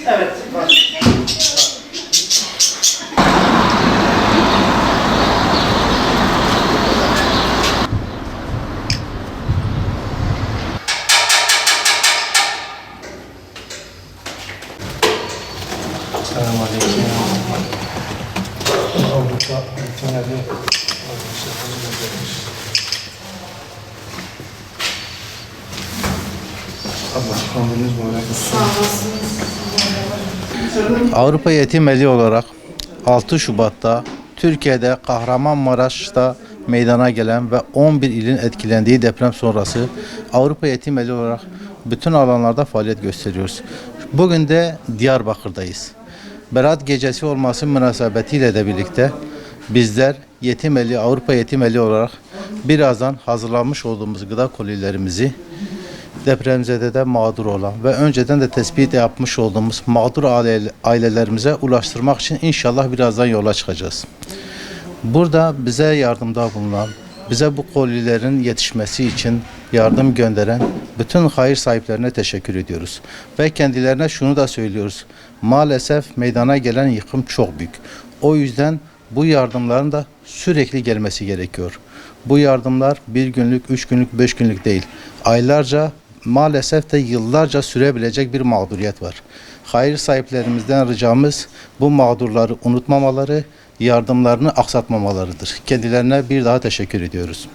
Evet, var. Selamünaleyküm. Avrupa ülkeleri Avrupa Yetim Eli olarak 6 Şubat'ta Türkiye'de Kahramanmaraş'ta meydana gelen ve 11 ilin etkilendiği deprem sonrası Avrupa Yetim Eli olarak bütün alanlarda faaliyet gösteriyoruz. Bugün de Diyarbakır'dayız. Berat Gecesi olması münasebetiyle de birlikte bizler Yetim Eli, Avrupa Yetim Eli olarak birazdan hazırlanmış olduğumuz gıda kolilerimizi depremzedede mağdur olan ve önceden de tespit yapmış olduğumuz mağdur ailelerimize ulaştırmak için inşallah birazdan yola çıkacağız. Burada bize yardımda bulunan, bize bu kolilerin yetişmesi için yardım gönderen bütün hayır sahiplerine teşekkür ediyoruz. Ve kendilerine şunu da söylüyoruz. Maalesef meydana gelen yıkım çok büyük. O yüzden bu yardımların da sürekli gelmesi gerekiyor. Bu yardımlar bir günlük, 3 günlük, 5 günlük değil. Aylarca, maalesef de yıllarca sürebilecek bir mağduriyet var. Hayır sahiplerimizden ricamız bu mağdurları unutmamaları, yardımlarını aksatmamalarıdır. Kendilerine bir daha teşekkür ediyoruz.